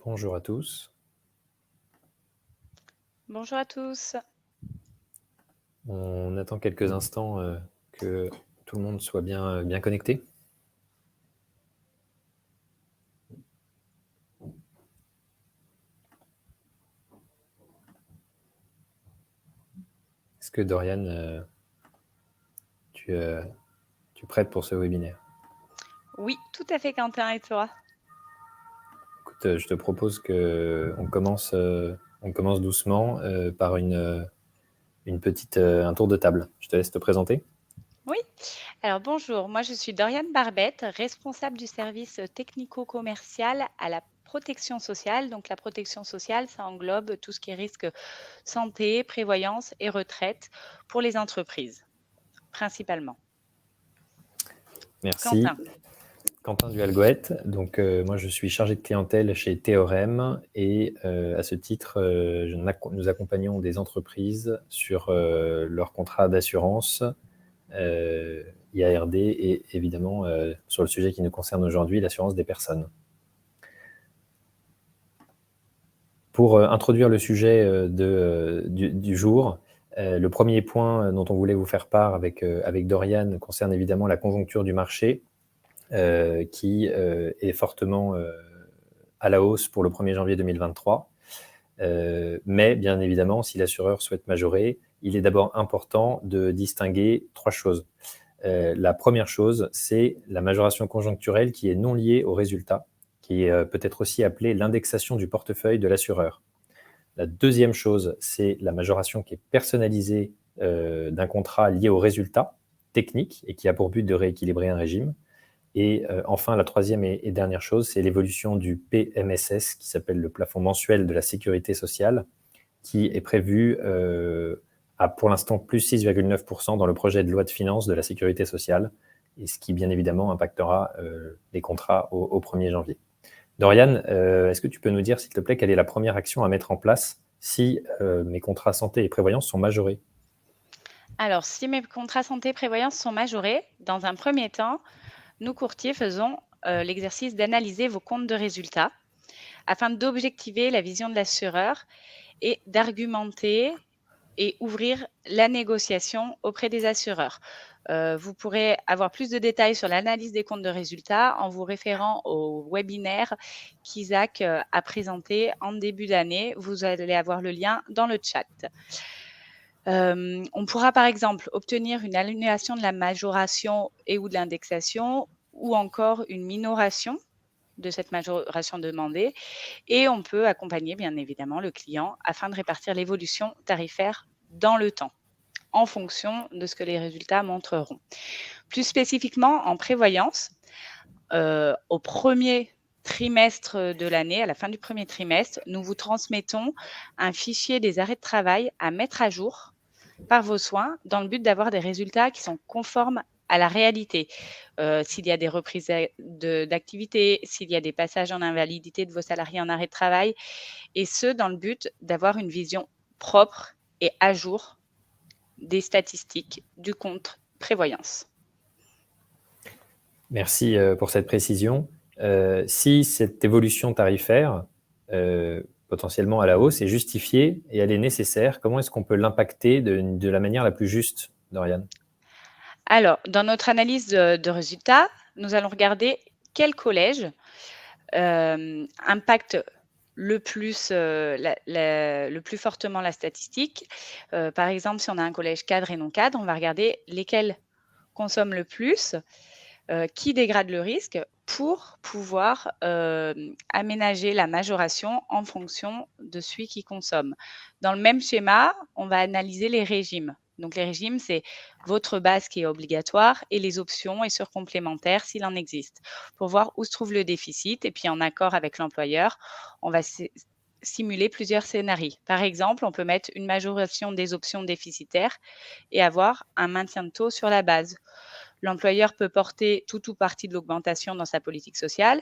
Bonjour à tous. Bonjour à tous. On attend quelques instants que tout le monde soit bien connecté. Est-ce que Dorian, tu, euh, tu es prête pour ce webinaire? Oui, tout à fait, Quentin, et toi? Écoute, je te propose qu'on commence doucement par un tour de table. Je te laisse te présenter. Oui. Alors bonjour, moi je suis Doriane Barbette, responsable du service technico-commercial à la protection sociale. Donc la protection sociale, ça englobe tout ce qui est risque santé, prévoyance et retraite pour les entreprises, principalement. Merci. Quentin. Quentin Duhalgoët. Donc, moi, je suis chargé de clientèle chez Théorème et à ce titre, nous accompagnons des entreprises sur leur contrat d'assurance, IARD et évidemment sur le sujet qui nous concerne aujourd'hui, l'assurance des personnes. Pour introduire le sujet du jour, le premier point dont on voulait vous faire part avec Dorian concerne évidemment la conjoncture du marché qui est fortement à la hausse pour le 1er janvier 2023. Mais bien évidemment, si l'assureur souhaite majorer, il est d'abord important de distinguer trois choses. La première chose, c'est la majoration conjoncturelle qui est non liée au résultat, qui peut être aussi appelée l'indexation du portefeuille de l'assureur. La deuxième chose, c'est la majoration qui est personnalisée d'un contrat lié au résultat technique et qui a pour but de rééquilibrer un régime. Et enfin, la troisième et dernière chose, c'est l'évolution du PMSS, qui s'appelle le plafond mensuel de la sécurité sociale, qui est prévu à pour l'instant plus 6,9% dans le projet de loi de finances de la sécurité sociale, et ce qui bien évidemment impactera les contrats au 1er janvier. Dorian, est-ce que tu peux nous dire, s'il te plaît, quelle est la première action à mettre en place si mes contrats santé et prévoyance sont majorés? Alors, si mes contrats santé prévoyance sont majorés, dans un premier temps, nous courtiers faisons l'exercice d'analyser vos comptes de résultats afin d'objectiver la vision de l'assureur et d'argumenter et ouvrir la négociation auprès des assureurs. Vous pourrez avoir plus de détails sur l'analyse des comptes de résultats en vous référant au webinaire qu'Isaac a présenté en début d'année. Vous allez avoir le lien dans le chat. On pourra par exemple obtenir une annulation de la majoration et ou de l'indexation ou encore une minoration de cette majoration demandée et on peut accompagner bien évidemment le client afin de répartir l'évolution tarifaire dans le temps, en fonction de ce que les résultats montreront. Plus spécifiquement en prévoyance, au premier trimestre de l'année, à la fin du premier trimestre, nous vous transmettons un fichier des arrêts de travail à mettre à jour par vos soins dans le but d'avoir des résultats qui sont conformes à la réalité. S'il y a des reprises d'activité, s'il y a des passages en invalidité de vos salariés en arrêt de travail, et ce, dans le but d'avoir une vision propre et à jour des statistiques du compte prévoyance. Merci pour cette précision. Si cette évolution tarifaire, potentiellement à la hausse, est justifiée et elle est nécessaire, comment est-ce qu'on peut l'impacter de la manière la plus juste, Dorian? Alors, dans notre analyse de résultats, nous allons regarder quel collège impacte le plus fortement la statistique. Par exemple, si on a un collège cadre et non cadre, on va regarder lesquels consomment le plus, qui dégrade le risque pour pouvoir aménager la majoration en fonction de celui qui consomme. Dans le même schéma, on va analyser les régimes. Donc les régimes, c'est votre base qui est obligatoire et les options et surcomplémentaires s'il en existe, pour voir où se trouve le déficit. Et puis en accord avec l'employeur, on va simuler plusieurs scénarios. Par exemple, on peut mettre une majoration des options déficitaires et avoir un maintien de taux sur la base. L'employeur peut porter tout ou partie de l'augmentation dans sa politique sociale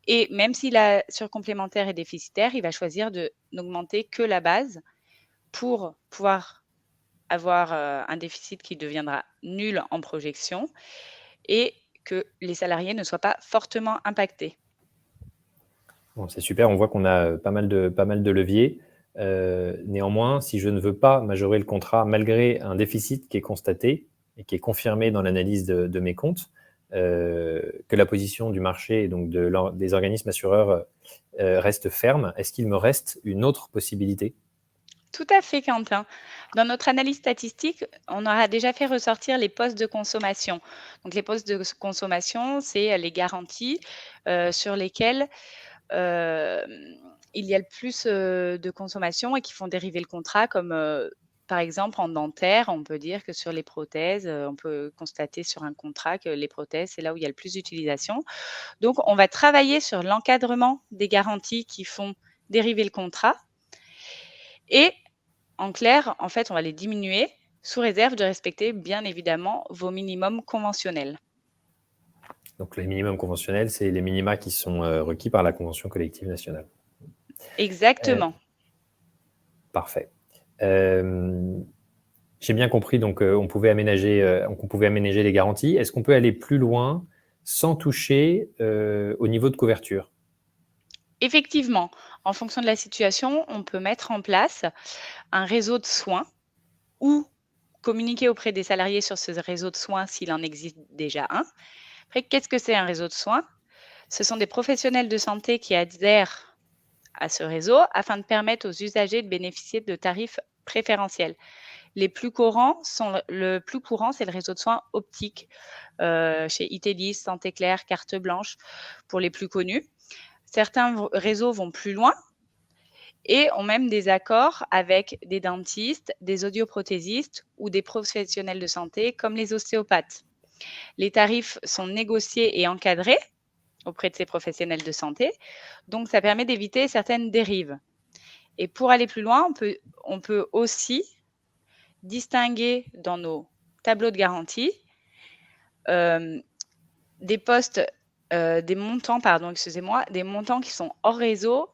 et même si la surcomplémentaire est déficitaire, il va choisir de n'augmenter que la base pour pouvoir avoir un déficit qui deviendra nul en projection et que les salariés ne soient pas fortement impactés. Bon, c'est super, on voit qu'on a pas mal de leviers. Néanmoins, si je ne veux pas majorer le contrat malgré un déficit qui est constaté et qui est confirmé dans l'analyse de mes comptes, que la position du marché et donc des organismes assureurs reste ferme, est-ce qu'il me reste une autre possibilité? Tout à fait, Quentin. Dans notre analyse statistique, on aura déjà fait ressortir les postes de consommation. Donc, les postes de consommation, c'est les garanties sur lesquelles il y a le plus de consommation et qui font dériver le contrat, comme par exemple en dentaire, on peut dire que sur les prothèses, on peut constater sur un contrat que les prothèses, c'est là où il y a le plus d'utilisation. Donc, on va travailler sur l'encadrement des garanties qui font dériver le contrat et en clair, en fait, on va les diminuer sous réserve de respecter bien évidemment vos minimums conventionnels. Donc les minimums conventionnels, c'est les minima qui sont requis par la convention collective nationale. Exactement. Parfait. J'ai bien compris, donc on pouvait aménager les garanties. Est-ce qu'on peut aller plus loin sans toucher au niveau de couverture? Effectivement, en fonction de la situation, on peut mettre en place un réseau de soins ou communiquer auprès des salariés sur ce réseau de soins s'il en existe déjà un. Après, qu'est-ce que c'est un réseau de soins? Ce sont des professionnels de santé qui adhèrent à ce réseau afin de permettre aux usagers de bénéficier de tarifs préférentiels. Les plus courants sont le plus courant, c'est le réseau de soins optique chez Itelis, Santé Claire, Carte Blanche pour les plus connus. Certains réseaux vont plus loin et ont même des accords avec des dentistes, des audioprothésistes ou des professionnels de santé comme les ostéopathes. Les tarifs sont négociés et encadrés auprès de ces professionnels de santé, donc ça permet d'éviter certaines dérives. Et pour aller plus loin, on peut aussi distinguer dans nos tableaux de garantie des postes, des montants, pardon, excusez-moi, des montants qui sont hors réseau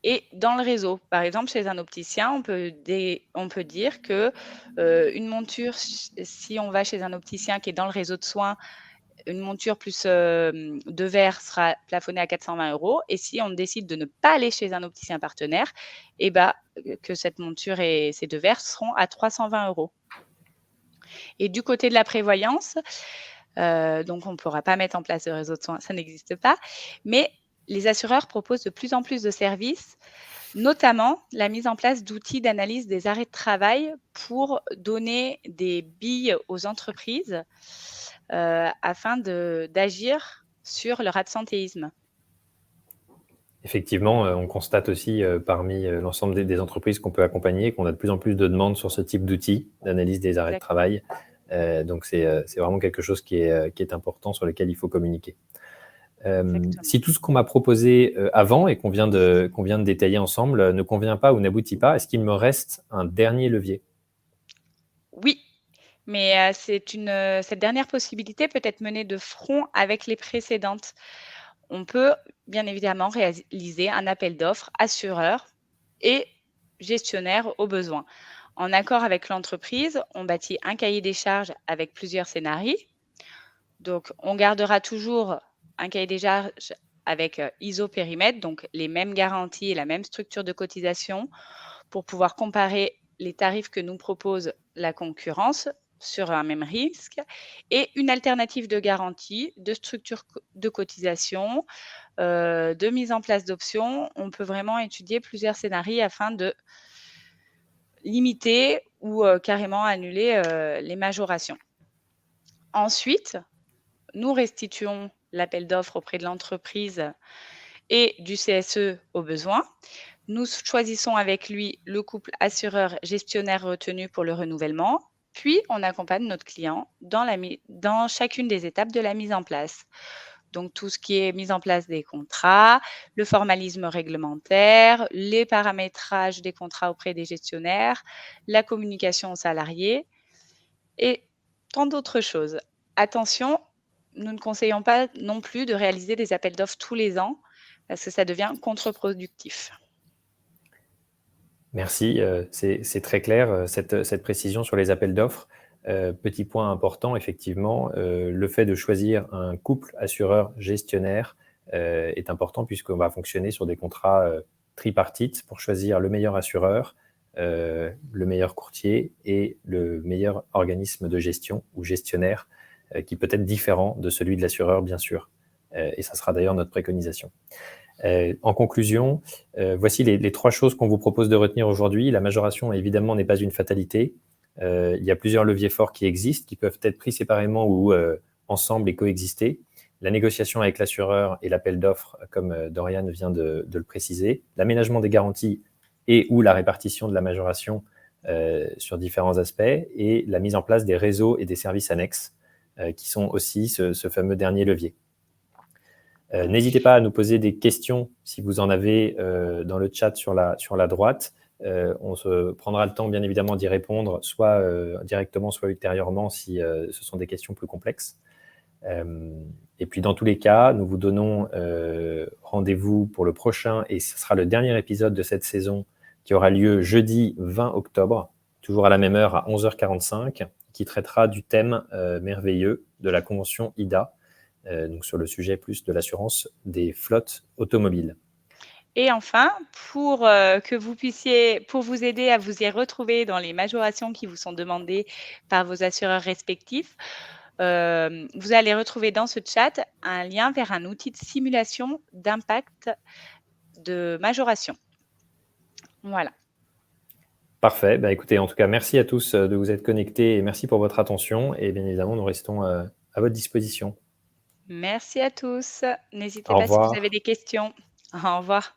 et dans le réseau. Par exemple, chez un opticien, on peut dire que une monture, si on va chez un opticien qui est dans le réseau de soins, une monture plus de verre sera plafonnée à 420 euros. Et si on décide de ne pas aller chez un opticien partenaire, eh ben, que cette monture et ces deux verres seront à 320 euros. Et du côté de la prévoyance, donc on ne pourra pas mettre en place de réseau de soins, ça n'existe pas. Mais les assureurs proposent de plus en plus de services, notamment la mise en place d'outils d'analyse des arrêts de travail pour donner des billes aux entreprises afin d'agir sur leur absentéisme. Effectivement, on constate aussi parmi l'ensemble des entreprises qu'on peut accompagner qu'on a de plus en plus de demandes sur ce type d'outils d'analyse des arrêts de travail. Donc, c'est vraiment quelque chose qui est important, sur lequel il faut communiquer. Si tout ce qu'on m'a proposé avant et qu'on vient de détailler ensemble ne convient pas ou n'aboutit pas, est-ce qu'il me reste un dernier levier? Oui, mais cette dernière possibilité peut être menée de front avec les précédentes. On peut bien évidemment réaliser un appel d'offres assureur et gestionnaire au besoin. En accord avec l'entreprise, on bâtit un cahier des charges avec plusieurs scénarios. Donc, on gardera toujours un cahier des charges avec ISO périmètre, donc les mêmes garanties et la même structure de cotisation pour pouvoir comparer les tarifs que nous propose la concurrence sur un même risque et une alternative de garantie, de structure de cotisation, de mise en place d'options. On peut vraiment étudier plusieurs scénarios afin de limiter ou carrément annuler les majorations. Ensuite, nous restituons l'appel d'offres auprès de l'entreprise et du CSE au besoin. Nous choisissons avec lui le couple assureur-gestionnaire retenu pour le renouvellement, puis on accompagne notre client dans chacune des étapes de la mise en place. Donc tout ce qui est mise en place des contrats, le formalisme réglementaire, les paramétrages des contrats auprès des gestionnaires, la communication aux salariés et tant d'autres choses. Attention, nous ne conseillons pas non plus de réaliser des appels d'offres tous les ans parce que ça devient contre-productif. Merci, c'est très clair, cette précision sur les appels d'offres. Petit point important, effectivement, le fait de choisir un couple assureur-gestionnaire est important puisqu'on va fonctionner sur des contrats tripartites pour choisir le meilleur assureur, le meilleur courtier et le meilleur organisme de gestion ou gestionnaire qui peut être différent de celui de l'assureur, bien sûr. Et ça sera d'ailleurs notre préconisation. En conclusion, voici les 3 choses qu'on vous propose de retenir aujourd'hui. La majoration, évidemment, n'est pas une fatalité. Il y a plusieurs leviers forts qui existent, qui peuvent être pris séparément ou ensemble et coexister. La négociation avec l'assureur et l'appel d'offres, comme Dorian vient de le préciser. L'aménagement des garanties et ou la répartition de la majoration sur différents aspects. Et la mise en place des réseaux et des services annexes, qui sont aussi ce fameux dernier levier. N'hésitez pas à nous poser des questions si vous en avez dans le chat sur la droite. On se prendra le temps, bien évidemment, d'y répondre, soit directement, soit ultérieurement, si ce sont des questions plus complexes. Et puis, dans tous les cas, nous vous donnons rendez-vous pour le prochain, et ce sera le dernier épisode de cette saison qui aura lieu jeudi 20 octobre, toujours à la même heure, à 11h45, qui traitera du thème merveilleux de la convention IDA, donc sur le sujet plus de l'assurance des flottes automobiles. Et enfin, pour vous aider à vous y retrouver dans les majorations qui vous sont demandées par vos assureurs respectifs, vous allez retrouver dans ce chat un lien vers un outil de simulation d'impact de majoration. Voilà. Parfait. Écoutez, en tout cas, merci à tous de vous être connectés et merci pour votre attention. Et bien évidemment, nous restons à votre disposition. Merci à tous. N'hésitez Au pas si vous avez revoir. des questions. Au revoir.